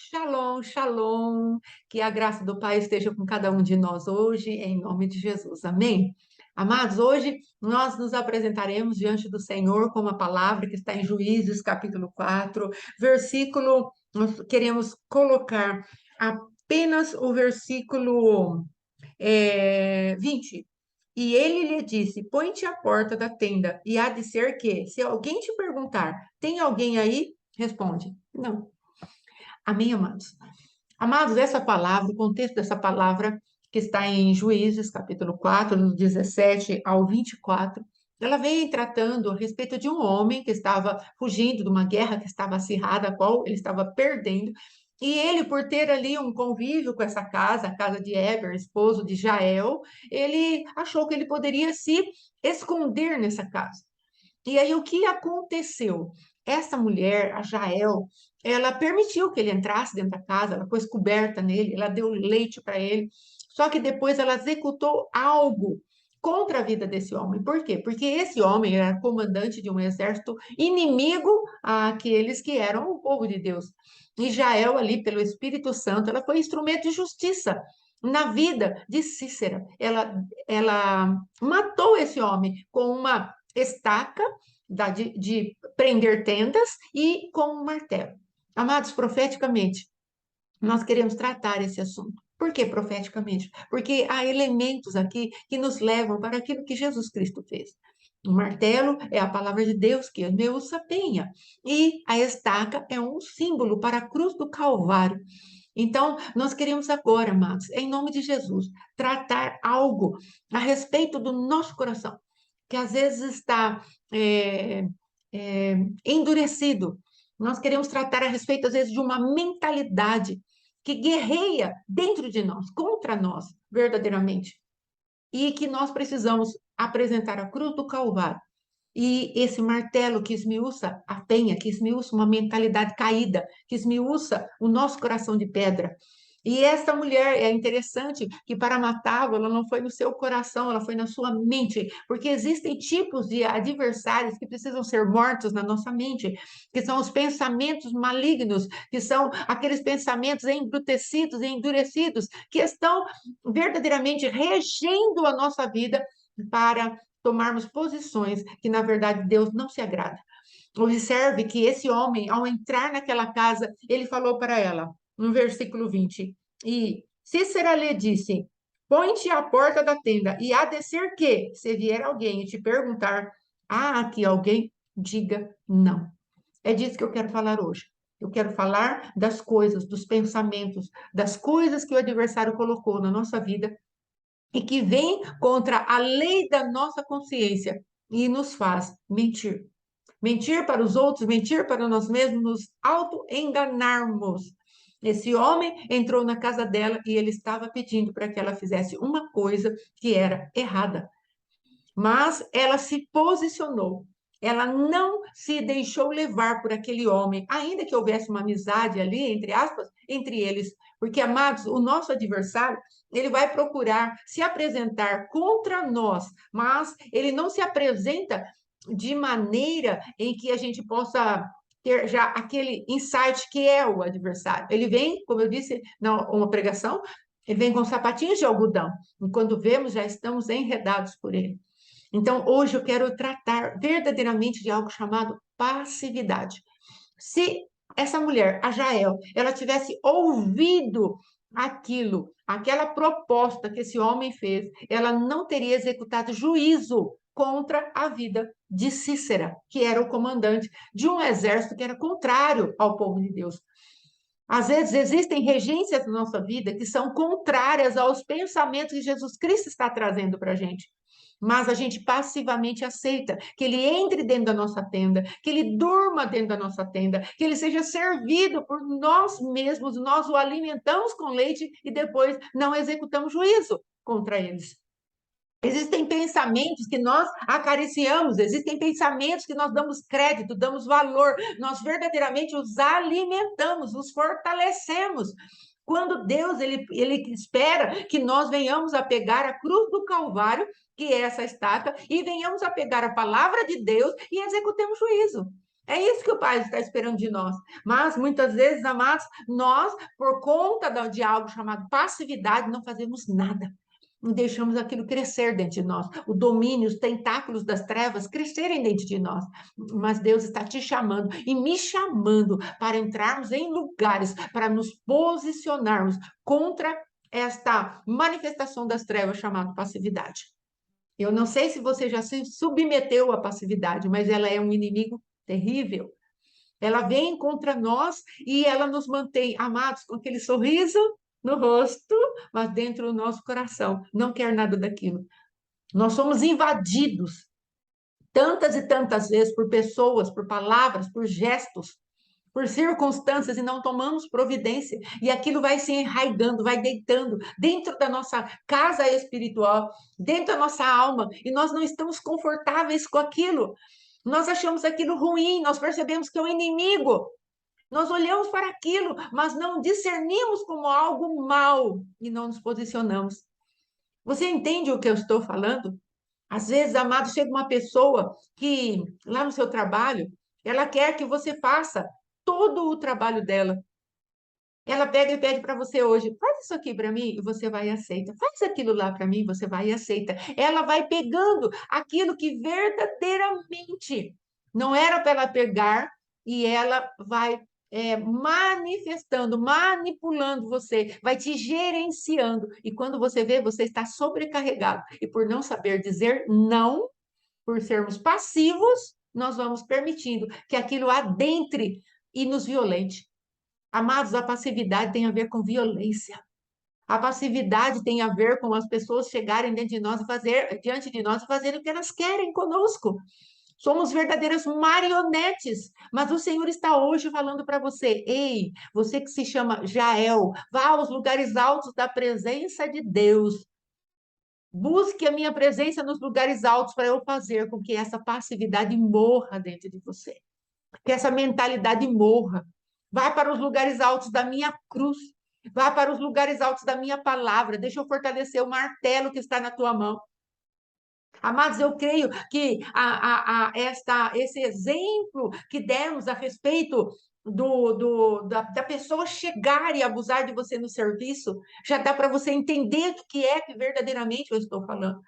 Shalom, shalom. Que a graça do Pai esteja com cada um de nós hoje, em nome de Jesus. Amém? Amados, hoje nós nos apresentaremos diante do Senhor com uma palavra que está em Juízes, capítulo 4, versículo. Nós queremos colocar apenas o versículo 20. E ele lhe disse: põe-te à porta da tenda, e há de ser que, se alguém te perguntar, tem alguém aí? Responde: não. Amém, amados? Amados, essa palavra, o contexto dessa palavra, que está em Juízes, capítulo 4, do 17 ao 24, ela vem tratando a respeito de um homem que estava fugindo de uma guerra que estava acirrada, a qual ele estava perdendo, e ele, por ter ali um convívio com essa casa, a casa de Eber, esposo de Jael, ele achou que ele poderia se esconder nessa casa. E aí, o que aconteceu? Essa mulher, a Jael, ela permitiu que ele entrasse dentro da casa, ela pôs coberta nele, ela deu leite para ele, só que depois ela executou algo contra a vida desse homem. Por quê? Porque esse homem era comandante de um exército inimigo àqueles que eram o povo de Deus. E Jael, ali, pelo Espírito Santo, ela foi instrumento de justiça na vida de Cícera. Ela matou esse homem com uma estaca de prender tendas e com um martelo. Amados, profeticamente, nós queremos tratar esse assunto. Por que profeticamente? Porque há elementos aqui que nos levam para aquilo que Jesus Cristo fez. O martelo é a palavra de Deus que meu sapenha. E a estaca é um símbolo para a cruz do Calvário. Então, nós queremos agora, amados, em nome de Jesus, tratar algo a respeito do nosso coração, que às vezes está é, endurecido. Nós queremos tratar a respeito, às vezes, de uma mentalidade que guerreia dentro de nós, contra nós, verdadeiramente. E que nós precisamos apresentar a cruz do Calvário. E esse martelo que esmiuça a penha, que esmiuça uma mentalidade caída, que esmiuça o nosso coração de pedra. E essa mulher, é interessante que para matá-lo, ela não foi no seu coração, ela foi na sua mente, porque existem tipos de adversários que precisam ser mortos na nossa mente, que são os pensamentos malignos, que são aqueles pensamentos embrutecidos e endurecidos, que estão verdadeiramente regendo a nossa vida para tomarmos posições que, na verdade, Deus não se agrada. Observe que esse homem, ao entrar naquela casa, ele falou para ela, no versículo 20, e Cícera lhe disse: põe-te à porta da tenda, e há de ser que, se vier alguém e te perguntar, há aqui alguém, diga não. É disso que eu quero falar hoje. Eu quero falar das coisas, dos pensamentos, das coisas que o adversário colocou na nossa vida e que vem contra a lei da nossa consciência e nos faz mentir. Mentir para os outros, mentir para nós mesmos, nos auto-enganarmos. Esse homem entrou na casa dela e ele estava pedindo para que ela fizesse uma coisa que era errada. Mas ela se posicionou. Ela não se deixou levar por aquele homem, ainda que houvesse uma amizade ali, entre aspas, entre eles. Porque, amados, o nosso adversário, ele vai procurar se apresentar contra nós, mas ele não se apresenta de maneira em que a gente possa ter já aquele insight que é o adversário. Ele vem, como eu disse, uma pregação, ele vem com sapatinhos de algodão. E quando vemos, já estamos enredados por ele. Então, hoje eu quero tratar verdadeiramente de algo chamado passividade. Se essa mulher, a Jael, ela tivesse ouvido aquilo, aquela proposta que esse homem fez, ela não teria executado juízo contra a vida de Cícera, que era o comandante de um exército que era contrário ao povo de Deus. Às vezes existem regências na nossa vida que são contrárias aos pensamentos que Jesus Cristo está trazendo para a gente. Mas a gente passivamente aceita que ele entre dentro da nossa tenda, que ele durma dentro da nossa tenda, que ele seja servido por nós mesmos, nós o alimentamos com leite e depois não executamos juízo contra eles. Existem pensamentos que nós acariciamos, existem pensamentos que nós damos crédito, damos valor, nós verdadeiramente os alimentamos, os fortalecemos. Quando Deus ele espera que nós venhamos a pegar a cruz do Calvário, que é essa estaca, e venhamos a pegar a palavra de Deus e executemos juízo. É isso que o Pai está esperando de nós. Mas, muitas vezes, amados, nós, por conta de algo chamado passividade, não fazemos nada. Não deixamos aquilo crescer dentro de nós. O domínio, os tentáculos das trevas crescerem dentro de nós. Mas Deus está te chamando e me chamando para entrarmos em lugares, para nos posicionarmos contra esta manifestação das trevas chamada passividade. Eu não sei se você já se submeteu à passividade, mas ela é um inimigo terrível. Ela vem contra nós e ela nos mantém amados com aquele sorriso no rosto, mas dentro do nosso coração não quer nada daquilo. Nós somos invadidos tantas e tantas vezes por pessoas, por palavras, por gestos, por circunstâncias e não tomamos providência. E aquilo vai se enraigando, vai deitando dentro da nossa casa espiritual, dentro da nossa alma, e nós não estamos confortáveis com aquilo. Nós achamos aquilo ruim, nós percebemos que é um inimigo. Nós olhamos para aquilo, mas não discernimos como algo mal e não nos posicionamos. Você entende o que eu estou falando? Às vezes, amado, chega uma pessoa que, lá no seu trabalho, ela quer que você faça todo o trabalho dela. Ela pega e pede para você hoje, faz isso aqui para mim, e você vai e aceita. Faz aquilo lá para mim, você vai e aceita. Ela vai pegando aquilo que verdadeiramente não era para ela pegar, e ela vai manifestando, manipulando você, vai te gerenciando. E quando você vê, você está sobrecarregado. E por não saber dizer não, por sermos passivos, nós vamos permitindo que aquilo adentre e nos violente. Amados, a passividade tem a ver com violência. A passividade tem a ver com as pessoas chegarem dentro de nós e fazer, diante de nós e fazerem o que elas querem conosco. Somos verdadeiras marionetes, mas o Senhor está hoje falando para você: ei, você que se chama Jael, vá aos lugares altos da presença de Deus. Busque a minha presença nos lugares altos para eu fazer com que essa passividade morra dentro de você, que essa mentalidade morra. Vai para os lugares altos da minha cruz. Vai para os lugares altos da minha palavra. Deixa eu fortalecer o martelo que está na tua mão. Amados, eu creio que esse exemplo que demos a respeito da pessoa chegar e abusar de você no serviço, já dá para você entender o que é que verdadeiramente eu estou falando.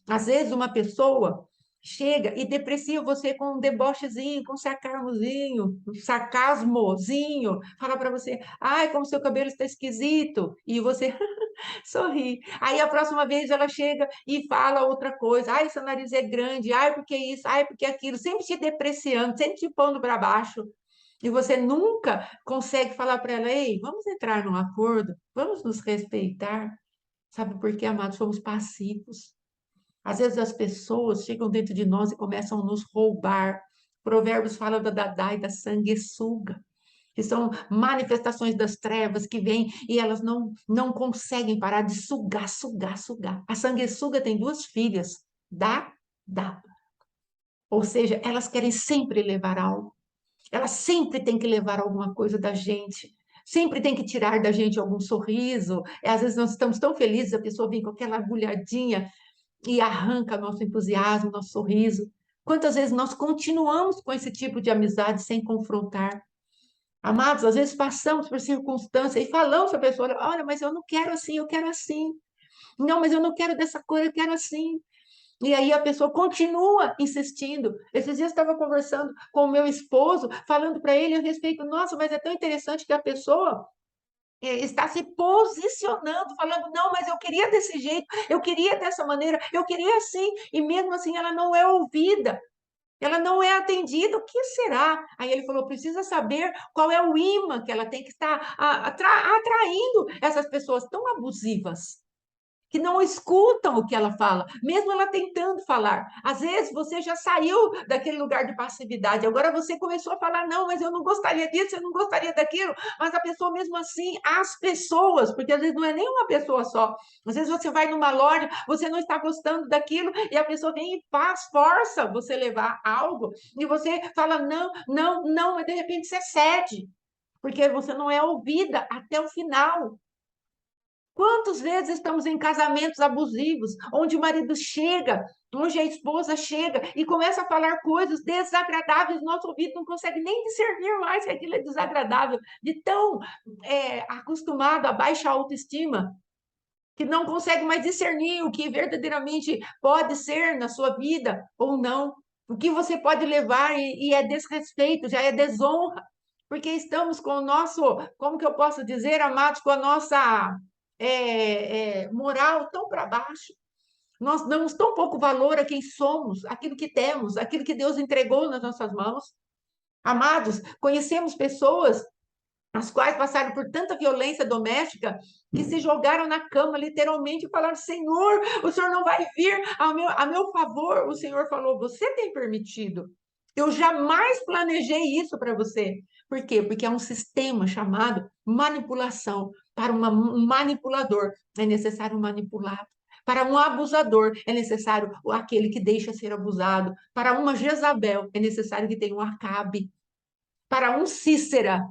Às vezes, uma pessoa chega e deprecia você com um debochezinho, com um sarcasmozinho, fala para você, ai, como seu cabelo está esquisito, e você sorri. Aí a próxima vez ela chega e fala outra coisa, ai, seu nariz é grande, ai, porque isso, ai, porque aquilo, sempre te depreciando, sempre te pondo para baixo. E você nunca consegue falar para ela, ei, vamos entrar num acordo, vamos nos respeitar. Sabe por quê, amados? Somos passivos. Às vezes as pessoas chegam dentro de nós e começam a nos roubar. Provérbios fala da Dadá e da sanguessuga, que são manifestações das trevas que vêm e elas não conseguem parar de sugar, sugar, sugar. A sanguessuga tem duas filhas, Dá, Dá. Ou seja, elas querem sempre levar algo. Elas sempre têm que levar alguma coisa da gente. Sempre tem que tirar da gente algum sorriso. Às vezes nós estamos tão felizes, a pessoa vem com aquela agulhadinha e arranca nosso entusiasmo, nosso sorriso. Quantas vezes nós continuamos com esse tipo de amizade sem confrontar? Amados, às vezes passamos por circunstâncias e falamos para a pessoa: olha, mas eu não quero assim, eu quero assim. Não, mas eu não quero dessa cor, eu quero assim. E aí a pessoa continua insistindo. Esses dias eu estava conversando com o meu esposo, falando para ele a respeito, nossa, mas é tão interessante que a pessoa está se posicionando, falando, não, mas eu queria desse jeito, eu queria dessa maneira, eu queria assim, e mesmo assim ela não é ouvida, ela não é atendida, o que será? Aí ele falou, precisa saber qual é o imã que ela tem que estar atraindo essas pessoas tão abusivas, que não escutam o que ela fala, mesmo ela tentando falar. Às vezes você já saiu daquele lugar de passividade, agora você começou a falar, não, mas eu não gostaria disso, eu não gostaria daquilo, mas a pessoa mesmo assim, as pessoas, porque às vezes não é nem uma pessoa só, às vezes você vai numa loja, você não está gostando daquilo, e a pessoa vem e faz, força você levar algo, e você fala, não, não, não, mas de repente você cede, porque você não é ouvida até o final. Quantas vezes estamos em casamentos abusivos, onde o marido chega Onde a esposa chega e começa a falar coisas desagradáveis, nosso ouvido não consegue nem discernir mais que aquilo é desagradável, de tão acostumado a baixa autoestima, que não consegue mais discernir o que verdadeiramente pode ser na sua vida ou não. O que você pode levar e é desrespeito, já é desonra, porque estamos com o nosso, como que eu posso dizer, amados, com a nossa moral tão para baixo. Nós damos tão pouco valor a quem somos, aquilo que temos, aquilo que Deus entregou nas nossas mãos. Amados, conhecemos pessoas as quais passaram por tanta violência doméstica que se jogaram na cama, literalmente, e falaram: Senhor, o Senhor não vai vir a meu favor. O Senhor falou: você tem permitido. Eu jamais planejei isso para você. Por quê? Porque é um sistema chamado manipulação. Para um manipulador, é necessário um manipulado. Para um abusador, é necessário aquele que deixa ser abusado. Para uma Jezabel, é necessário que tenha um Acabe. Para um Cícera,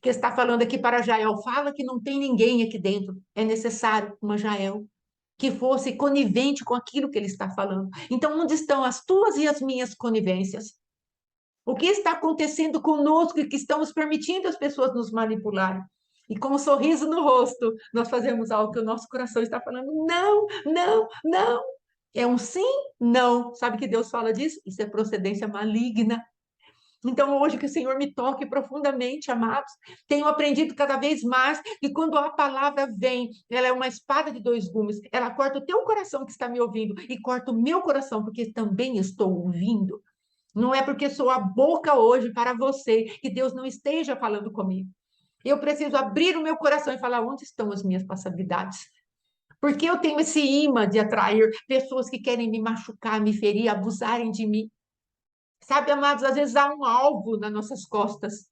que está falando aqui para Jael, fala que não tem ninguém aqui dentro. É necessário uma Jael que fosse conivente com aquilo que ele está falando. Então, onde estão as tuas e as minhas conivências? O que está acontecendo conosco e que estamos permitindo as pessoas nos manipularem? E com um sorriso no rosto, nós fazemos algo que o nosso coração está falando: não, não, não. É um sim, não. Sabe que Deus fala disso? Isso é procedência maligna. Então, hoje que o Senhor me toque profundamente, amados, tenho aprendido cada vez mais que quando a palavra vem, ela é uma espada de dois gumes, ela corta o teu coração que está me ouvindo e corta o meu coração, porque também estou ouvindo. Não é porque sou a boca hoje para você que Deus não esteja falando comigo. Eu preciso abrir o meu coração e falar: onde estão as minhas passabilidades? Porque eu tenho esse imã de atrair pessoas que querem me machucar, me ferir, abusarem de mim. Sabe, amados, às vezes há um alvo nas nossas costas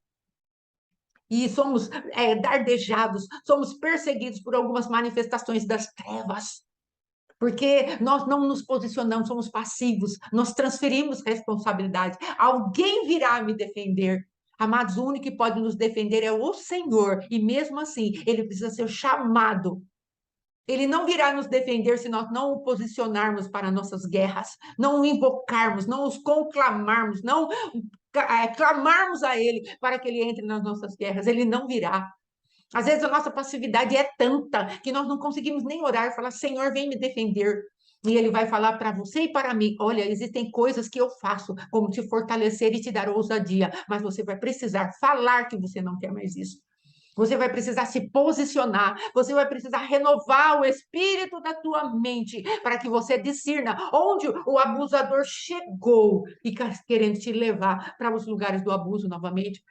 e somos dardejados, somos perseguidos por algumas manifestações das trevas, porque nós não nos posicionamos, somos passivos, nós transferimos responsabilidade. Alguém virá me defender. Amados, o único que pode nos defender é o Senhor, e mesmo assim, ele precisa ser chamado. Ele não virá nos defender se nós não o posicionarmos para nossas guerras, não o invocarmos, não os conclamarmos, não clamarmos a Ele para que Ele entre nas nossas guerras. Ele não virá. Às vezes a nossa passividade é tanta que nós não conseguimos nem orar e falar: Senhor, vem me defender. E Ele vai falar para você e para mim: olha, existem coisas que eu faço, como te fortalecer e te dar ousadia, mas você vai precisar falar que você não quer mais isso. Você vai precisar se posicionar, você vai precisar renovar o espírito da tua mente para que você discirna onde o abusador chegou e querendo te levar para os lugares do abuso novamente.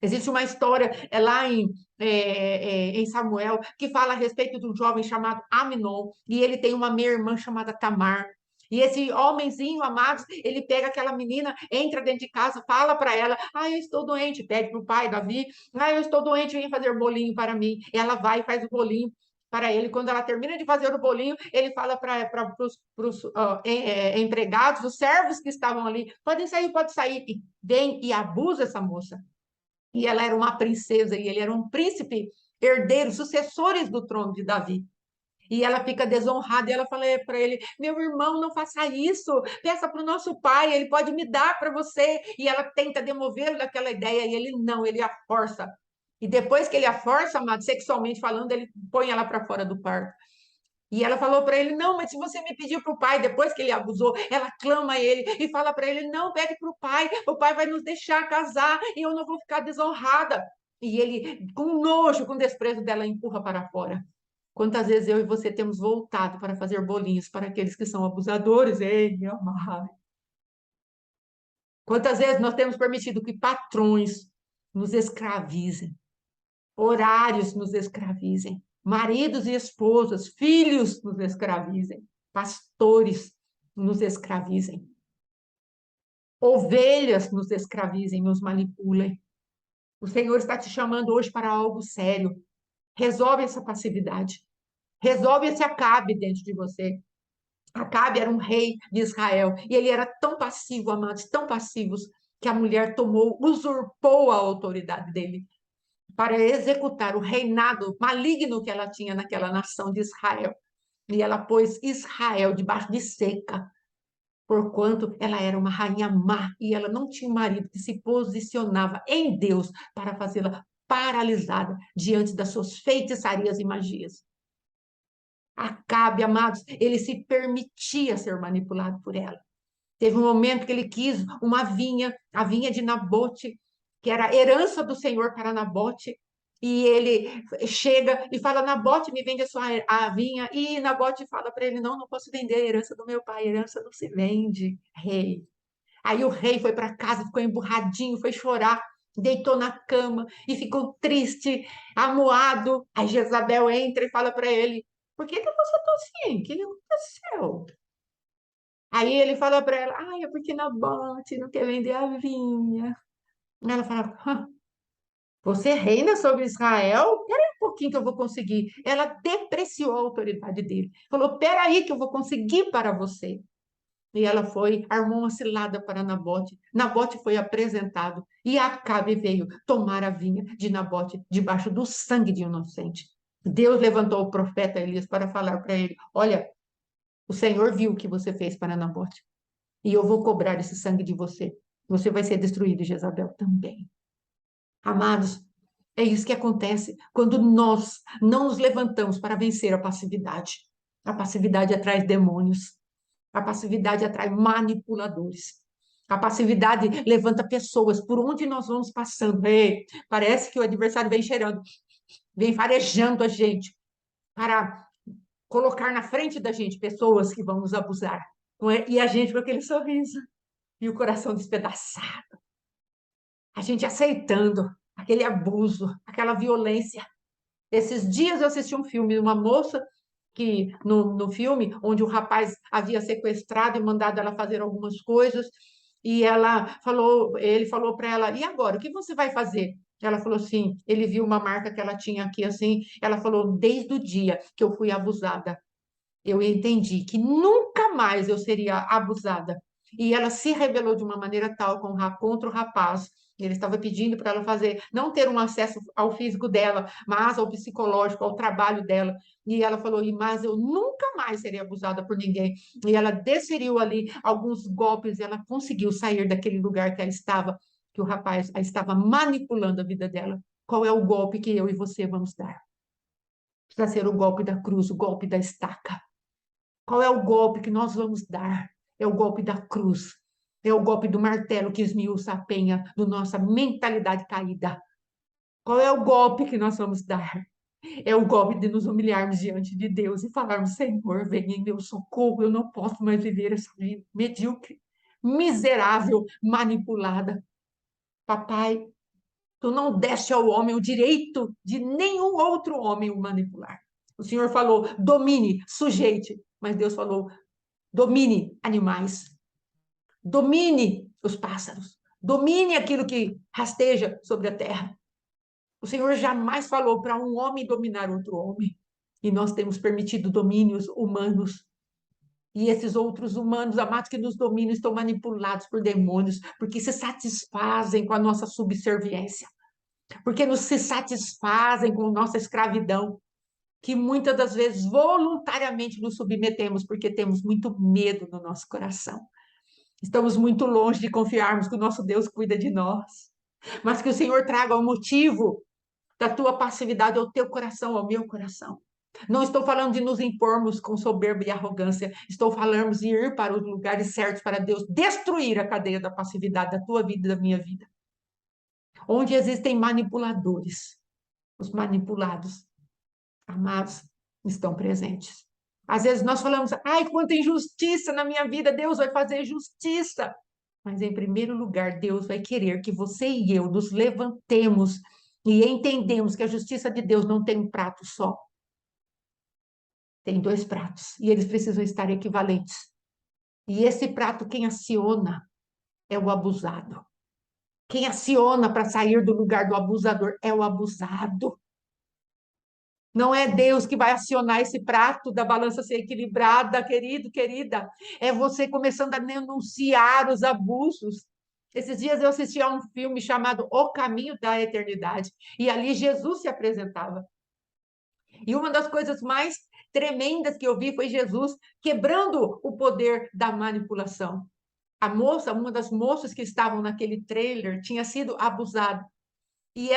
Existe uma história lá em Samuel que fala a respeito de um jovem chamado Aminon e ele tem uma meia-irmã chamada Tamar. E esse homenzinho, amados, ele pega aquela menina, entra dentro de casa, fala para ela: ah, eu estou doente, pede para o pai, Davi: ah, eu estou doente, vem fazer bolinho para mim. E ela vai e faz o bolinho para ele. Quando ela termina de fazer o bolinho, ele fala para os empregados, os servos que estavam ali: podem sair, pode sair. E vem e abusa essa moça. E ela era uma princesa e ele era um príncipe herdeiro, sucessores do trono de Davi. E ela fica desonrada e ela fala para ele: meu irmão, não faça isso, peça para o nosso pai, ele pode me dar para você. E ela tenta demovê-lo daquela ideia e ele não, ele a força. E depois que ele a força, amado, sexualmente falando, ele põe ela para fora do quarto. E ela falou para ele: não, mas se você me pediu para o pai, depois que ele abusou, ela clama a ele e fala para ele: não, pede para o pai vai nos deixar casar e eu não vou ficar desonrada. E ele, com nojo, com desprezo dela, empurra para fora. Quantas vezes eu e você temos voltado para fazer bolinhos para aqueles que são abusadores? Ei, meu amado. Quantas vezes nós temos permitido que patrões nos escravizem, horários nos escravizem, maridos e esposas, filhos nos escravizem, pastores nos escravizem, ovelhas nos escravizem, nos manipulem. O Senhor está te chamando hoje para algo sério. Resolve essa passividade. Resolve esse Acabe dentro de você. Acabe era um rei de Israel e ele era tão passivo, amados, tão passivos, que a mulher tomou, usurpou a autoridade dele para executar o reinado maligno que ela tinha naquela nação de Israel. E ela pôs Israel debaixo de seca. porquanto ela era uma rainha má e ela não tinha um marido que se posicionava em Deus para fazê-la paralisada diante das suas feitiçarias e magias. Acabe, amados, ele se permitia ser manipulado por ela. Teve um momento que ele quis uma vinha, a vinha de Nabote, que era herança do Senhor para Nabote, e ele chega e fala: Nabote, me vende a vinha. E Nabote fala para ele: não, não posso vender a herança do meu pai, a herança não se vende, rei. Aí o rei foi para casa, ficou emburradinho, foi chorar, deitou na cama e ficou triste, amuado. Aí Jezabel entra e fala para ele: por que você está assim? O que aconteceu? Aí ele fala para ela: ai, é porque Nabote não quer vender a vinha. Ela fala: você reina sobre Israel? Espera aí um pouquinho que eu vou conseguir. Ela depreciou a autoridade dele. Falou: espera aí que eu vou conseguir para você. E ela foi, armou uma cilada para Nabote. Nabote foi apresentado e Acabe veio tomar a vinha de Nabote debaixo do sangue de inocente. Deus levantou o profeta Elias para falar para ele: olha, o Senhor viu o que você fez para Nabote e eu vou cobrar esse sangue de você. Você vai ser destruído, Jezabel também. Amados, é isso que acontece quando nós não nos levantamos para vencer a passividade. A passividade atrai demônios. A passividade atrai manipuladores. A passividade levanta pessoas por onde nós vamos passando. Ei, parece que o adversário vem cheirando, vem farejando a gente para colocar na frente da gente pessoas que vão nos abusar. E a gente com aquele sorriso e o coração despedaçado. A gente aceitando aquele abuso, aquela violência. Esses dias eu assisti um filme de uma moça que no filme, onde o rapaz havia sequestrado e mandado ela fazer algumas coisas, e ele falou para ela: "E agora, o que você vai fazer?" Ela falou assim, ele viu uma marca que ela tinha aqui assim, ela falou: "Desde o dia que eu fui abusada, eu entendi que nunca mais eu seria abusada." E ela se rebelou de uma maneira tal contra o rapaz. Ele estava pedindo para ela fazer, não ter um acesso ao físico dela, mas ao psicológico, ao trabalho dela. E ela falou: mas eu nunca mais seria abusada por ninguém. E ela desferiu ali alguns golpes, e ela conseguiu sair daquele lugar que ela estava, que o rapaz estava manipulando a vida dela. Qual é o golpe que eu e você vamos dar? Precisa ser o golpe da cruz, o golpe da estaca. Qual é o golpe que nós vamos dar? É o golpe da cruz. É o golpe do martelo que esmiuça a penha da nossa mentalidade caída. Qual é o golpe que nós vamos dar? É o golpe de nos humilharmos diante de Deus e falarmos: Senhor, venha em meu socorro, eu não posso mais viver essa vida medíocre, miserável, manipulada. Papai, tu não deste ao homem o direito de nenhum outro homem o manipular. O Senhor falou: domine, sujeite. Mas Deus falou: domine animais, domine os pássaros, domine aquilo que rasteja sobre a terra. O Senhor jamais falou para um homem dominar outro homem. E nós temos permitido domínios humanos. E esses outros humanos, amados, que nos dominam, estão manipulados por demônios, porque se satisfazem com a nossa subserviência, porque nos se satisfazem com nossa escravidão, que muitas das vezes voluntariamente nos submetemos, porque temos muito medo no nosso coração. Estamos muito longe de confiarmos que o nosso Deus cuida de nós, mas que o Senhor traga o motivo da tua passividade ao teu coração, ao meu coração. Não estou falando de nos impormos com soberba e arrogância, estou falando de ir para os lugares certos para Deus destruir a cadeia da passividade da tua vida e da minha vida. Onde existem manipuladores, os manipulados, amados, estão presentes. Às vezes nós falamos: ai, quanta injustiça na minha vida, Deus vai fazer justiça. Mas, em primeiro lugar, Deus vai querer que você e eu nos levantemos e entendemos que a justiça de Deus não tem um prato só. Tem dois pratos. E eles precisam estar equivalentes. E esse prato, quem aciona é o abusado. Quem aciona para sair do lugar do abusador é o abusado. Não é Deus que vai acionar esse prato da balança ser equilibrada, querido, querida. É você começando a denunciar os abusos. Esses dias eu assisti a um filme chamado O Caminho da Eternidade, e ali Jesus se apresentava. E uma das coisas mais tremendas que eu vi foi Jesus quebrando o poder da manipulação. A moça, uma das moças que estavam naquele trailer, tinha sido abusada. E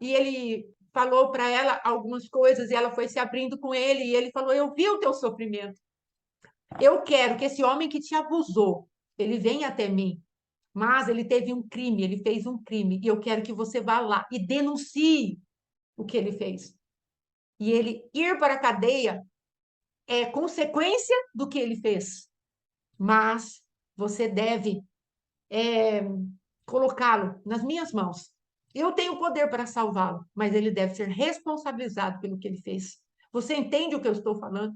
ele falou para ela algumas coisas e ela foi se abrindo com ele e ele falou: "Eu vi o teu sofrimento. Eu quero que esse homem que te abusou, ele venha até mim, mas ele teve um crime, ele fez um crime e eu quero que você vá lá e denuncie o que ele fez. E ele ir para a cadeia é consequência do que ele fez, mas você deve colocá-lo nas minhas mãos. Eu tenho poder para salvá-lo, mas ele deve ser responsabilizado pelo que ele fez. Você entende o que eu estou falando?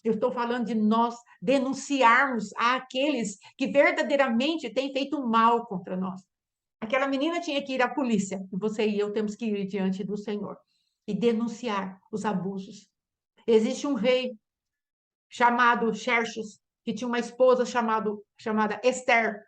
Eu estou falando de nós denunciarmos aqueles que verdadeiramente têm feito mal contra nós. Aquela menina tinha que ir à polícia, e você e eu temos que ir diante do Senhor e denunciar os abusos. Existe um rei chamado Xerxes, que tinha uma esposa chamada Esther,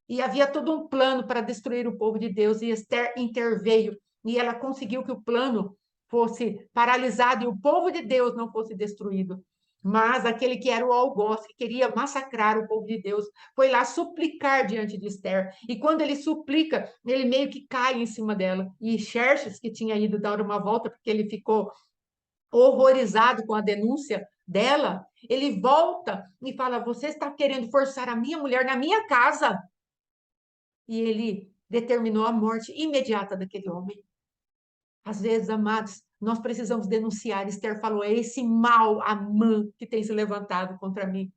e havia todo um plano para destruir o povo de Deus, e Esther interveio, e ela conseguiu que o plano fosse paralisado e o povo de Deus não fosse destruído. Mas aquele que era o algoz, que queria massacrar o povo de Deus, foi lá suplicar diante de Esther. E quando ele suplica, ele meio que cai em cima dela. E Xerxes, que tinha ido dar uma volta, porque ele ficou horrorizado com a denúncia dela, ele volta e fala: Você está querendo forçar a minha mulher na minha casa? E ele determinou a morte imediata daquele homem. Às vezes, amados, nós precisamos denunciar. Esther falou: é esse mal, Amã, que tem se levantado contra mim.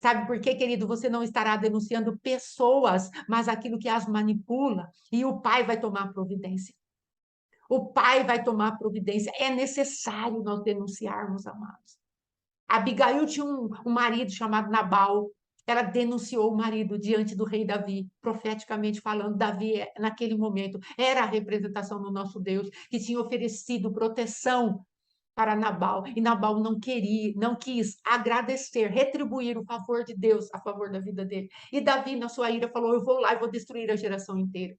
Sabe por quê, querido? Você não estará denunciando pessoas, mas aquilo que as manipula. E o pai vai tomar providência. O pai vai tomar providência. É necessário nós denunciarmos, amados. Abigail tinha um marido chamado Nabal. Ela denunciou o marido diante do rei Davi, profeticamente falando. Davi, naquele momento, era a representação do nosso Deus, que tinha oferecido proteção para Nabal. E Nabal não queria, não quis agradecer, retribuir o favor de Deus a favor da vida dele. E Davi, na sua ira, falou: Eu vou lá e vou destruir a geração inteira.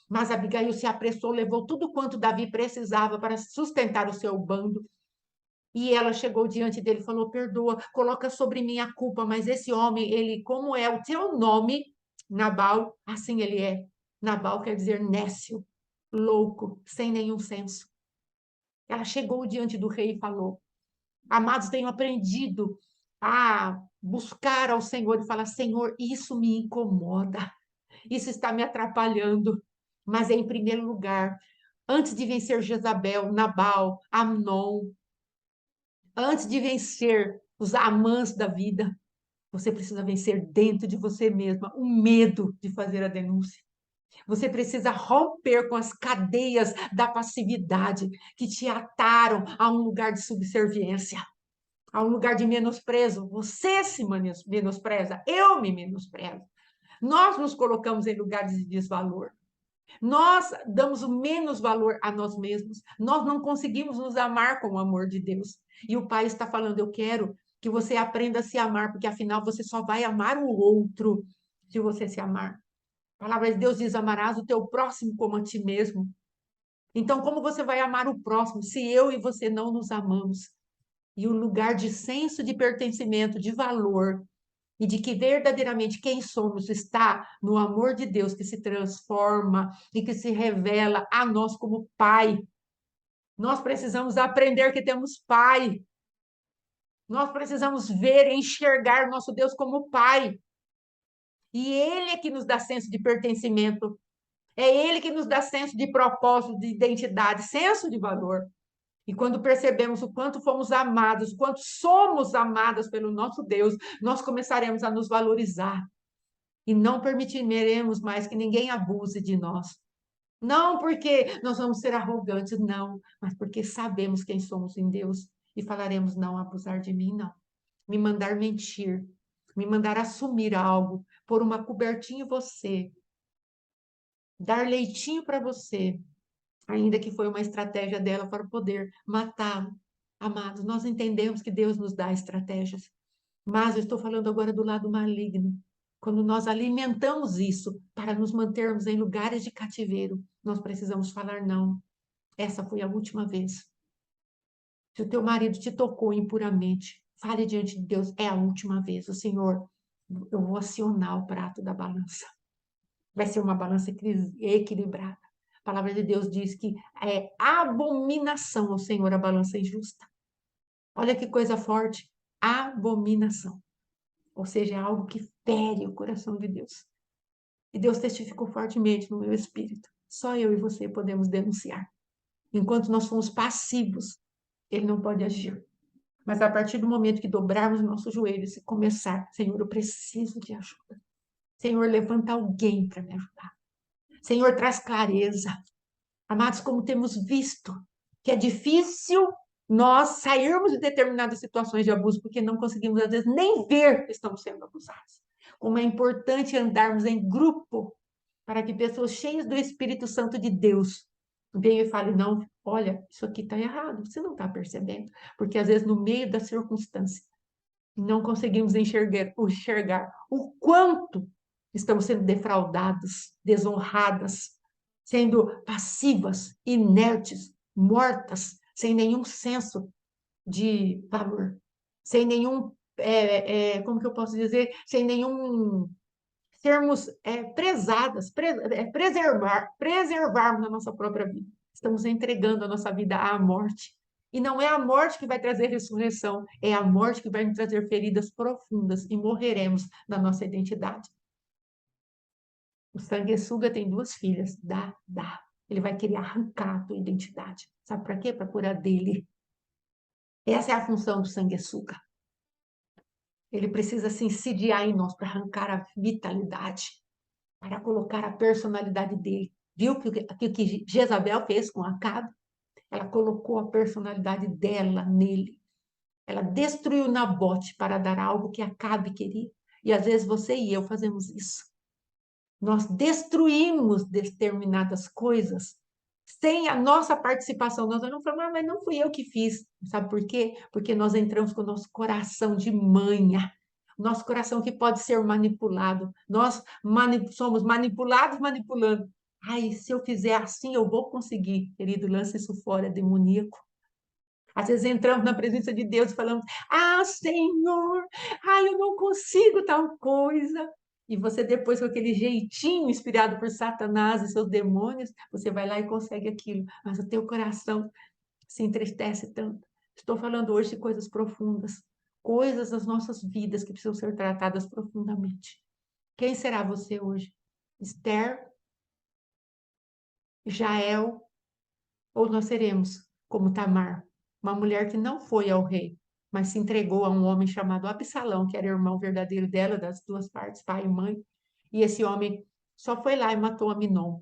Mas Abigail se apressou, levou tudo quanto Davi precisava para sustentar o seu bando. E ela chegou diante dele e falou: Perdoa, coloca sobre mim a culpa, mas esse homem, ele, como é o teu nome, Nabal, assim ele é. Nabal quer dizer nécio, louco, sem nenhum senso. Ela chegou diante do rei e falou: Amados, tenho aprendido a buscar ao Senhor e falar: Senhor, isso me incomoda, isso está me atrapalhando. Mas em primeiro lugar, antes de vencer Jezabel, Nabal, Amnon, antes de vencer os amãs da vida, você precisa vencer dentro de você mesma o medo de fazer a denúncia. Você precisa romper com as cadeias da passividade que te ataram a um lugar de subserviência, a um lugar de menosprezo. Você se menospreza, eu me menosprezo. Nós nos colocamos em lugares de desvalor. Nós damos o menos valor a nós mesmos. Nós não conseguimos nos amar com o amor de Deus. E o Pai está falando: eu quero que você aprenda a se amar, porque afinal você só vai amar o outro se você se amar. A palavra de Deus diz: amarás o teu próximo como a ti mesmo. Então, como você vai amar o próximo se eu e você não nos amamos? E o lugar de senso de pertencimento, de valor, e de que verdadeiramente quem somos está no amor de Deus que se transforma e que se revela a nós como Pai. Nós precisamos aprender que temos Pai. Nós precisamos ver e enxergar nosso Deus como Pai. E Ele é que nos dá senso de pertencimento. É Ele que nos dá senso de propósito, de identidade, senso de valor. E quando percebemos o quanto fomos amados, o quanto somos amadas pelo nosso Deus, nós começaremos a nos valorizar. E não permitiremos mais que ninguém abuse de nós. Não porque nós vamos ser arrogantes, não, mas porque sabemos quem somos em Deus e falaremos: não abusar de mim, não. Me mandar mentir, me mandar assumir algo, pôr uma cobertinha em você, dar leitinho para você, ainda que foi uma estratégia dela para poder matá-lo. Amados, nós entendemos que Deus nos dá estratégias. Mas eu estou falando agora do lado maligno. Quando nós alimentamos isso para nos mantermos em lugares de cativeiro, nós precisamos falar não. Essa foi a última vez. Se o teu marido te tocou impuramente, fale diante de Deus, é a última vez. O Senhor, eu vou acionar o prato da balança. Vai ser uma balança equilibrada. A palavra de Deus diz que é abominação ao Senhor a balança injusta. Olha que coisa forte. Abominação. Ou seja, é algo que fere o coração de Deus. E Deus testificou fortemente no meu espírito. Só eu e você podemos denunciar. Enquanto nós formos passivos, ele não pode agir. Mas a partir do momento que dobrarmos nossos joelhos e começar, Senhor, eu preciso de ajuda. Senhor, levanta alguém para me ajudar. Senhor, traz clareza. Amados, como temos visto, que é difícil nós sairmos de determinadas situações de abuso, porque não conseguimos, às vezes, nem ver que estamos sendo abusados. Como é importante andarmos em grupo, para que pessoas cheias do Espírito Santo de Deus venham e falem, não, olha, isso aqui está errado, você não está percebendo. Porque, às vezes, no meio da circunstância, não conseguimos enxergar o quanto estamos sendo defraudadas, desonradas, sendo passivas, inertes, mortas, sem nenhum senso de valor, sem nenhum, como que eu posso dizer, sem nenhum sermos preservarmos a nossa própria vida. Estamos entregando a nossa vida à morte. E não é a morte que vai trazer ressurreição, é a morte que vai nos trazer feridas profundas e morreremos na nossa identidade. O sanguessuga tem duas filhas, dá. Ele vai querer arrancar a tua identidade. Sabe para quê? Para curar dele. Essa é a função do sanguessuga. Ele precisa se insidiar em nós para arrancar a vitalidade, para colocar a personalidade dele. Viu o que Jezabel fez com Acabe? Ela colocou a personalidade dela nele. Ela destruiu Nabote para dar algo que Acabe queria. E às vezes você e eu fazemos isso. Nós destruímos determinadas coisas sem a nossa participação. Nós não falamos, mas não fui eu que fiz. Sabe por quê? Porque nós entramos com o nosso coração de manha. Nosso coração que pode ser manipulado. Nós somos manipulados manipulando. Ai, se eu fizer assim, eu vou conseguir. Querido, lança isso fora, é demoníaco. Às vezes entramos na presença de Deus e falamos, Senhor, eu não consigo tal coisa. E você depois, com aquele jeitinho inspirado por Satanás e seus demônios, você vai lá e consegue aquilo. Mas o teu coração se entristece tanto. Estou falando hoje de coisas profundas, coisas das nossas vidas que precisam ser tratadas profundamente. Quem será você hoje? Esther, Jael, ou nós seremos como Tamar, uma mulher que não foi ao rei, mas se entregou a um homem chamado Absalão, que era irmão verdadeiro dela, das duas partes, pai e mãe, e esse homem só foi lá e matou Aminon.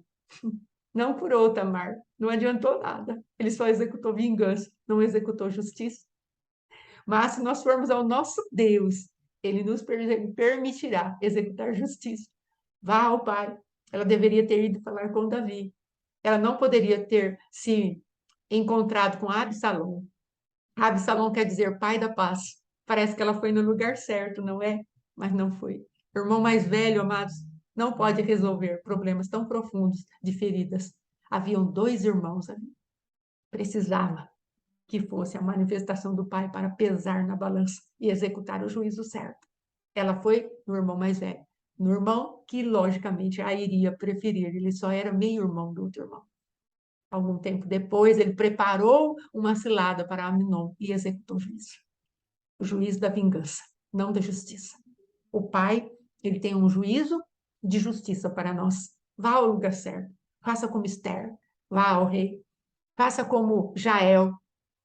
Não curou Tamar, não adiantou nada. Ele só executou vingança, não executou justiça. Mas se nós formos ao nosso Deus, ele nos permitirá executar justiça. Vá ao pai. Ela deveria ter ido falar com Davi. Ela não poderia ter se encontrado com Absalão. Absalão quer dizer pai da paz. Parece que ela foi no lugar certo, não é? Mas não foi. O irmão mais velho, amados, não pode resolver problemas tão profundos de feridas. Haviam dois irmãos ali. Precisava que fosse a manifestação do pai para pesar na balança e executar o juízo certo. Ela foi no irmão mais velho. No irmão que, logicamente, a iria preferir. Ele só era meio-irmão do outro irmão. Algum tempo depois, ele preparou uma cilada para Aminon e executou o juízo da vingança, não da justiça. O pai, ele tem um juízo de justiça para nós. Vá ao lugar certo, faça como Esther, vá ao rei, faça como Jael,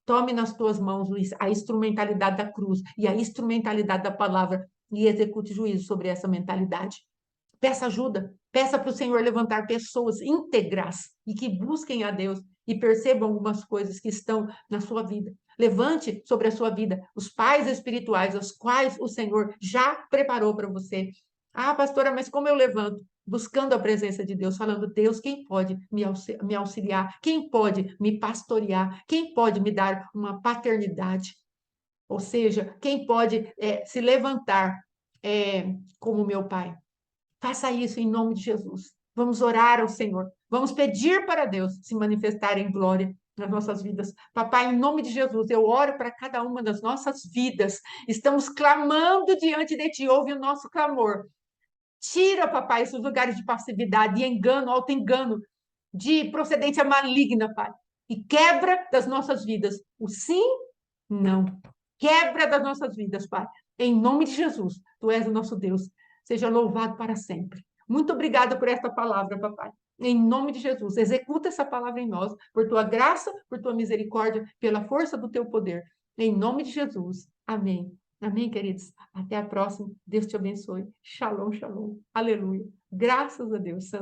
tome nas tuas mãos a instrumentalidade da cruz e a instrumentalidade da palavra e execute juízo sobre essa mentalidade. Peça ajuda, peça para o Senhor levantar pessoas íntegras e que busquem a Deus e percebam algumas coisas que estão na sua vida. Levante sobre a sua vida os pais espirituais, os quais o Senhor já preparou para você. Pastora, mas como eu levanto? Buscando a presença de Deus, falando, Deus, quem pode me auxiliar? Quem pode me pastorear? Quem pode me dar uma paternidade? Ou seja, quem pode se levantar como meu pai? Faça isso em nome de Jesus. Vamos orar ao Senhor. Vamos pedir para Deus se manifestar em glória. nas nossas vidas. Papai, em nome de Jesus, eu oro para cada uma das nossas vidas. Estamos clamando diante de Ti, ouve o nosso clamor. Tira, papai, esses lugares de passividade, de engano, auto-engano, de procedência maligna, Pai. E quebra das nossas vidas o sim, não. Quebra das nossas vidas, Pai. Em nome de Jesus, Tu és o nosso Deus. Seja louvado para sempre. Muito obrigada por esta palavra, papai. Em nome de Jesus, executa essa palavra em nós, por Tua graça, por Tua misericórdia, pela força do Teu poder. Em nome de Jesus. Amém. Amém, queridos? Até a próxima. Deus te abençoe. Shalom, shalom. Aleluia. Graças a Deus, Santo.